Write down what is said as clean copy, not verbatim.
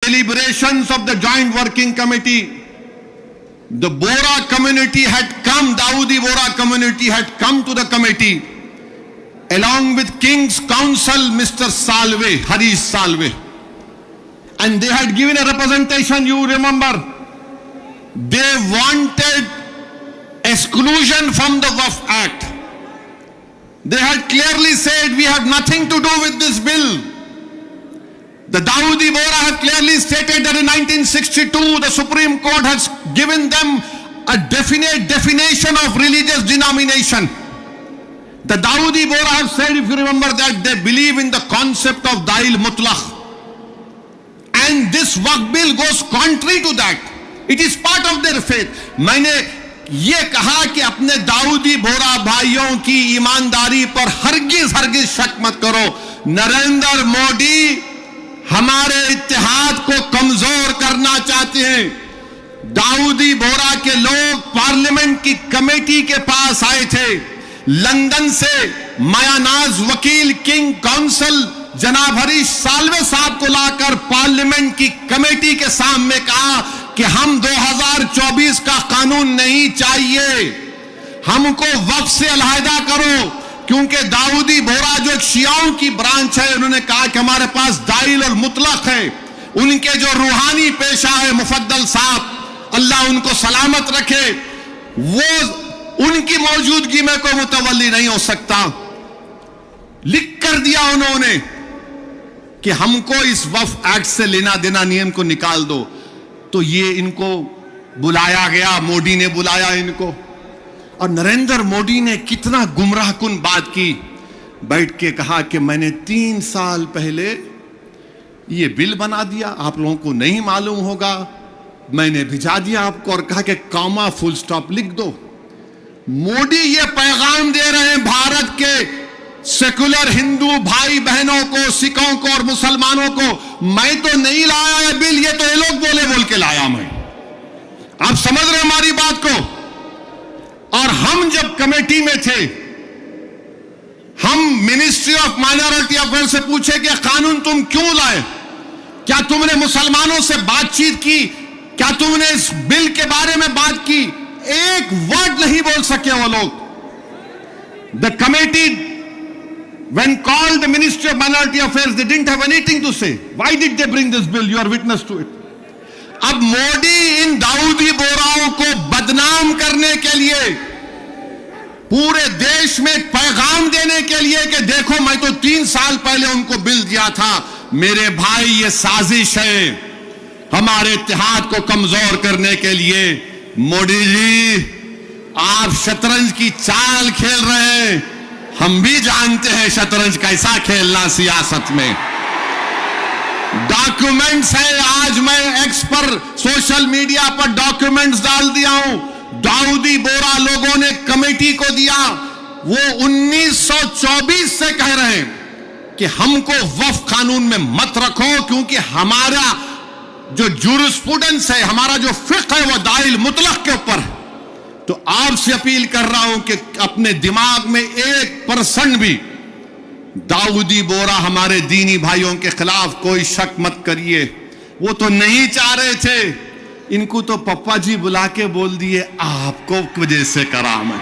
deliberations of the joint working committee, the Bora community had come, Dawoodi Bora community had come to the committee along with King's Counsel Mr. Salve, Harish Salve, and they had given a representation. You remember, they wanted exclusion from the Waqf Act. They had clearly said, we have nothing to do with this bill. The Dawoodi Bora have clearly stated that in 1962 the Supreme Court has given them a definite definition of religious denomination. The Dawoodi Bora have said, if you remember, that they believe in the concept of Dail Mutlaq, and this Waqf bill goes contrary to that. It is part of their faith. मैंने ये कहा कि अपने दाऊदी बोरा भाइयों की ईमानदारी पर हरगिज शक मत करो। नरेंद्र मोदी हमारे इत्तेहाद को कमजोर करना चाहते हैं। दाऊदी बोरा के लोग पार्लियामेंट की कमेटी के पास आए थे, लंदन से मायानाज वकील किंग काउंसिल जनाब हरीश साल्वे साहब को लाकर पार्लियामेंट की कमेटी के सामने कहा कि हम 2024 का कानून नहीं चाहिए, हमको वक्फ से अलहदा करो, क्योंकि दाऊदी बोरा जो एक शियाओं की ब्रांच है, उन्होंने कहा कि हमारे पास दाइल और मुतलक है। उनके जो रूहानी पेशा है मुफद्दल साहब, अल्लाह उनको सलामत रखे, वो उनकी मौजूदगी में कोई मुतवल्ली नहीं हो सकता। लिख कर दिया उन्होंने कि हमको इस वक्फ एक्ट से लेना देना, नियम को निकाल दो। तो ये इनको बुलाया गया, मोदी ने बुलाया इनको, और नरेंद्र मोदी ने कितना गुमराहकुन बात की, बैठ के कहा कि मैंने 3 साल पहले ये बिल बना दिया, आप लोगों को नहीं मालूम होगा, मैंने भिजा दिया आपको और कहा कि कॉमा फुल स्टॉप लिख दो। मोदी ये पैगाम दे रहे हैं भारत के सेकुलर हिंदू भाई बहनों को, सिखों को और मुसलमानों को, मैं तो नहीं लाया है बिल, ये तो ये लोग बोल के लाया मैं। आप समझ रहे हमारी बात को? और हम जब कमेटी में थे, हम मिनिस्ट्री ऑफ माइनॉरिटी अफेयर से पूछे कि कानून तुम क्यों लाए, क्या तुमने मुसलमानों से बातचीत की, क्या तुमने इस बिल के बारे में बात की? एक वर्ड नहीं बोल सके वो लोग। The committee when called the Ministry of Minority Affairs, they didn't have anything to say. Why did they bring this bill? You are witness to it. अब मोदी इन दाऊदी बोराओं को बदनाम करने के लिए, पूरे देश में पैगाम देने के लिए कि देखो मैं तो 3 साल पहले उनको बिल दिया था, मेरे भाई ये साजिश है हमारे इत्तेहाद को कमजोर करने के लिए। मोदी जी, आप शतरंज की चाल खेल रहे हैं, हम भी जानते हैं शतरंज कैसा खेलना सियासत में। डॉक्यूमेंट्स है, आज मैं एक्स पर सोशल मीडिया पर डॉक्यूमेंट्स डाल दिया हूं, दाऊदी बोरा लोगों ने कमेटी को दिया, वो 1924 से कह रहे हैं कि हमको वक्फ कानून में मत रखो, क्योंकि हमारा जो जुरिस्प्रूडेंस है, हमारा जो फिक्र है, वो दाइल मुतलक के ऊपर है। तो आपसे अपील कर रहा हूं कि अपने दिमाग में 1% भी दाऊदी बोरा हमारे दीनी भाइयों के खिलाफ कोई शक मत करिए। वो तो नहीं चाह रहे थे, इनको तो पप्पा जी बुला के बोल दिए आपको वजह से करा मैं।